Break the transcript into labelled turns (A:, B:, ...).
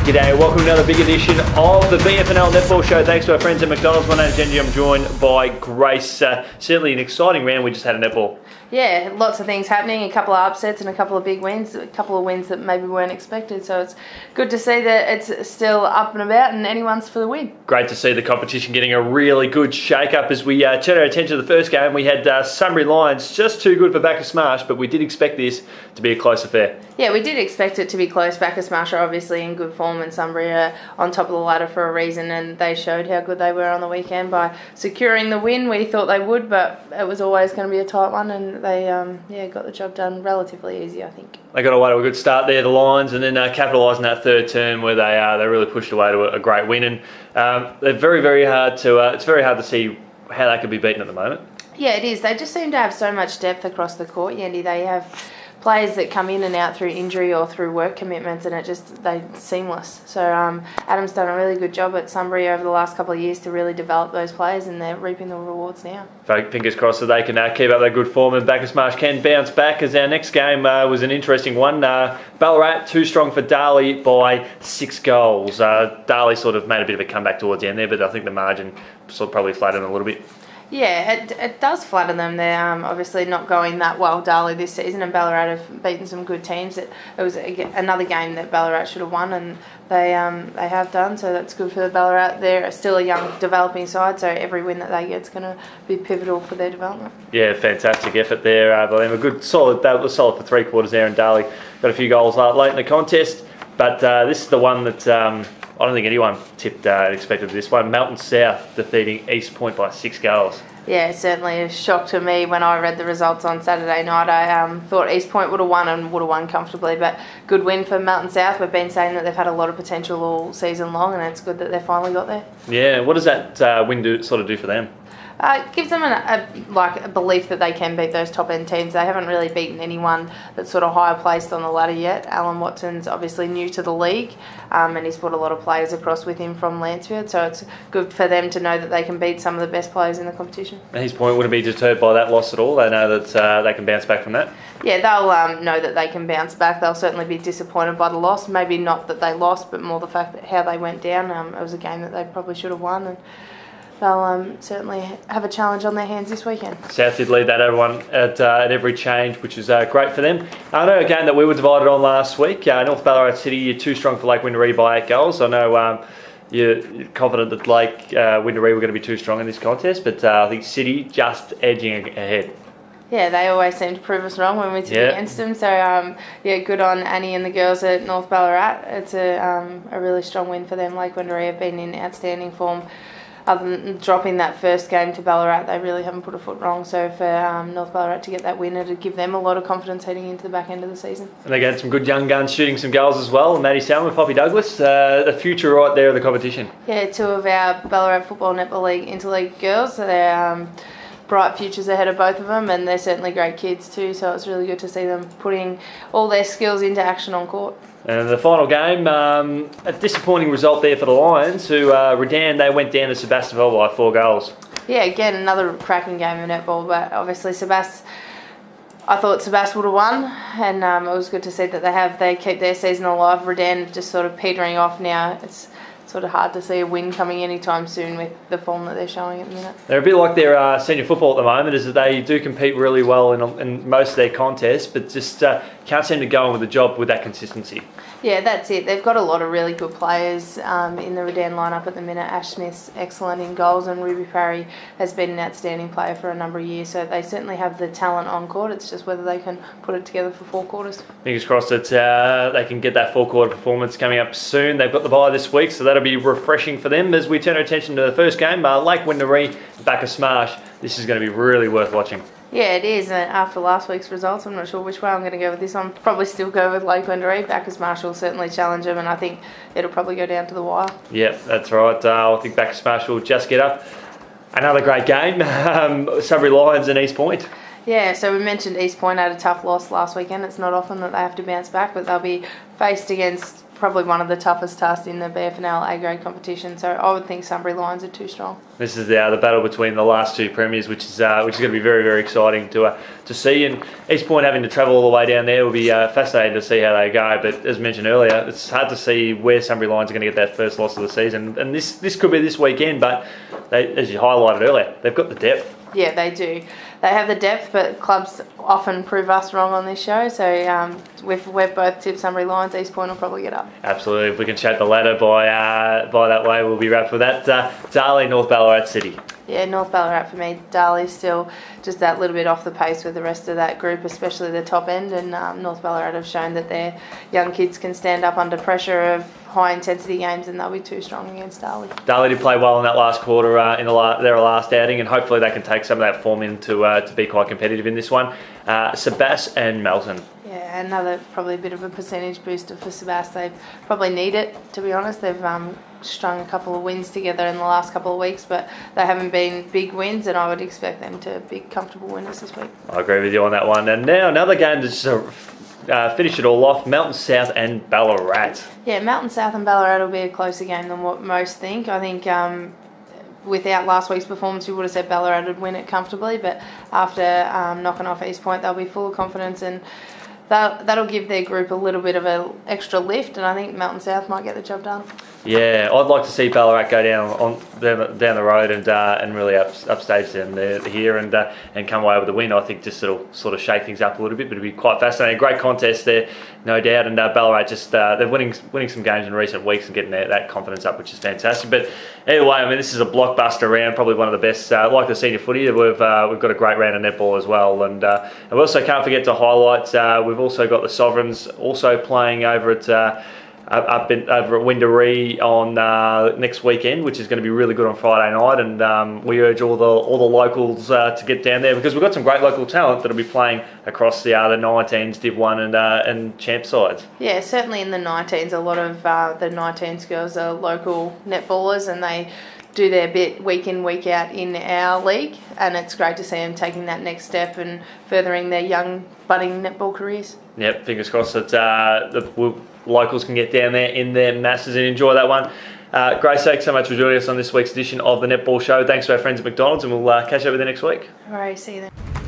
A: G'day, welcome to another big edition of the BFNL Netball Show. Thanks to our friends at McDonald's. My name's Yeendy. I'm joined by Grace. Certainly an exciting round we just had a netball.
B: Yeah, lots of things happening, a couple of upsets and a couple of big wins, a couple of wins that maybe weren't expected. So it's good to see that it's still up and about and anyone's for the win. Great
A: to see the competition getting a really good shake-up. As we turn our attention to the first game, we had Sunbury Lions, just too good for Bacchus Marsh, but we did expect this to be a close affair.
B: Yeah, we did expect it to be close. Bacchus Marsh are obviously in good form and Sunbury are on top of the ladder for a reason, and they showed how good they were on the weekend by securing the win. We thought they would, but it was always going to be a tight one, and they got the job done relatively easy, I think.
A: They got away to a good start there, the Lions, and then capitalised on that third term where they really pushed away to a great win. And they're very hard to. It's very hard to see how they could be beaten at the moment.
B: Yeah, it is. They just seem to have so much depth across the court, Yeendy. They have players that come in and out through injury or through work commitments, and they're seamless. So Adam's done a really good job at Sunbury over the last couple of years to really develop those players, and they're reaping the rewards now.
A: Fingers crossed that they can keep up that good form, and Bacchus Marsh can bounce back, as our next game was an interesting one. Ballarat too strong for Darley by 6 goals. Darley sort of made a bit of a comeback towards the end there, but I think the margin sort of probably flattened a little bit.
B: Yeah, it does flatter them. They're obviously not going that well, Darley, this season, and Ballarat have beaten some good teams. It was another game that Ballarat should have won, and they have done, so that's good for the Ballarat. They're still a young, developing side, so every win that they get is going to be pivotal for their development. Yeah,
A: fantastic effort there by them. That was solid for 3 quarters there, and Darley got a few goals late in the contest, but this is the one that I don't think anyone tipped expected this one. Melton South defeating East Point by 6 goals.
B: Yeah, certainly a shock to me when I read the results on Saturday night. I thought East Point would have won and would have won comfortably, but good win for Melton South. We've been saying that they've had a lot of potential all season long, and it's good that they finally got there.
A: Yeah, what does that win do for them?
B: It gives them a belief that they can beat those top-end teams. They haven't really beaten anyone that's sort of higher placed on the ladder yet. Alan Watson's obviously new to the league, and he's brought a lot of players across with him from Lansfield, so it's good for them to know that they can beat some of the best players in the competition.
A: And East Point wouldn't be deterred by that loss at all. They know that they can bounce back from that.
B: Yeah, they'll know that they can bounce back. They'll certainly be disappointed by the loss. Maybe not that they lost, but more the fact that how they went down. It was a game that they probably should have won, and they'll certainly have a challenge on their hands this weekend.
A: South did lead that everyone at every change, which is great for them. I know a game that we were divided on last week. North Ballarat City, you're too strong for Lake Windaree by 8 goals. I know you're confident that Lake Windaree were going to be too strong in this contest, but I think City just edging ahead.
B: Yeah, they always seem to prove us wrong when we tip against them. So, good on Annie and the girls at North Ballarat. It's a really strong win for them. Lake Windaree have been in outstanding form. Other than dropping that first game to Ballarat, they really haven't put a foot wrong. So for North Ballarat to get that win, it'd give them a lot of confidence heading into the back end of the season. And
A: they got some good young guns shooting some goals as well. Maddie Salmon, Poppy Douglas, the future right there of the competition.
B: Yeah, 2 of our Ballarat Football Netball League interleague girls. So they're bright futures ahead of both of them, and they're certainly great kids too. So it's really good to see them putting all their skills into action on court.
A: And the final game, a disappointing result there for the Lions, who Redan, they went down to Sebastopol by 4 goals.
B: Yeah, again, another cracking game of netball, but obviously I thought Sebast would have won, and it was good to see that they keep their season alive. Redan just sort of petering off now. It's sort of hard to see a win coming anytime soon with the form that they're showing at the minute.
A: They're a bit like their senior football at the moment, is that they do compete really well in most of their contests, but just can't seem to go on with the job with that consistency.
B: Yeah, that's it. They've got a lot of really good players in the Redan lineup at the minute. Ash Smith's excellent in goals, and Ruby Parry has been an outstanding player for a number of years. So they certainly have the talent on court. It's just whether they can put it together for 4 quarters. Fingers
A: crossed that they can get that 4-quarter performance coming up soon. They've got the bye this week, so that'll be refreshing for them. As we turn our attention to the first game, Lake Windaree, Bacchus Marsh. This is going to be really worth watching.
B: Yeah, it is. And after last week's results, I'm not sure which way I'm going to go with this. I'll probably still go with Lake Windaree. Bacchus Marsh will certainly challenge them, and I think it'll probably go down to the wire.
A: Yeah, that's right. I think Bacchus Marsh will just get up. Another great game. Sunbury Lions and East Point.
B: Yeah, so we mentioned East Point had a tough loss last weekend. It's not often that they have to bounce back, but they'll be faced against probably one of the toughest tasks in the BFNL A-grade competition. So I would think Sunbury Lions are too strong.
A: This is the battle between the last two premiers, which is going to be very, very exciting to see. And East Point having to travel all the way down there will be fascinating to see how they go. But as mentioned earlier, it's hard to see where Sunbury Lions are going to get that first loss of the season. And this could be this weekend, but as you highlighted earlier, they've got the depth.
B: Yeah, they do. They have the depth, but clubs often prove us wrong on this show. So we've both tipped Sunbury Lions. East Point will probably get up.
A: Absolutely. If we can chat the ladder by that way, we'll be wrapped with that. Darley, North Ballarat City.
B: Yeah, North Ballarat for me. Darley's still just that little bit off the pace with the rest of that group, especially the top end. And North Ballarat have shown that their young kids can stand up under pressure of high-intensity games, and they'll be too strong against Darley.
A: Darley did play well in that last quarter in their last outing, and hopefully they can take some of that form in to be quite competitive in this one. Sebas and Melton.
B: Yeah, another probably a bit of a percentage booster for Sebas. They probably need it, to be honest. They've strung a couple of wins together in the last couple of weeks, but they haven't been big wins, and I would expect them to be comfortable winners this week. I
A: agree with you on that one. And now another game to just finish it all off, Melton South and Ballarat.
B: Yeah, Melton South and Ballarat will be a closer game than what most think. I think without last week's performance, we would have said Ballarat would win it comfortably, but after knocking off East Point, they'll be full of confidence, and that'll give their group a little bit of an extra lift, and I think Melton South might get the job done.
A: Yeah, I'd like to see Ballarat go down the road and really upstage them here and come away with a win. I think just it'll sort of shake things up a little bit, but it'll be quite fascinating. Great contest there, no doubt. And Ballarat just they're winning some games in recent weeks and getting that confidence up, which is fantastic. But either way, I mean, this is a blockbuster round, probably one of the best. Like the senior footy, we've got a great round of netball as well, and we also can't forget to highlight. We've also got the Sovereigns also playing over at. Over at Windaree on next weekend, which is going to be really good on Friday night, and we urge all the locals to get down there because we've got some great local talent that'll be playing across the 19s, Div 1 and champ sides. Yeah,
B: certainly in the 19s, a lot of the 19s girls are local netballers, and they do their bit week in, week out in our league, and it's great to see them taking that next step and furthering their young budding netball careers.
A: Yep, fingers crossed that the locals can get down there in their masses and enjoy that one. Grace, thanks so much for joining us on this week's edition of the Netball Show. Thanks to our friends at McDonald's, and we'll catch up with you next week.
B: All right, see you then.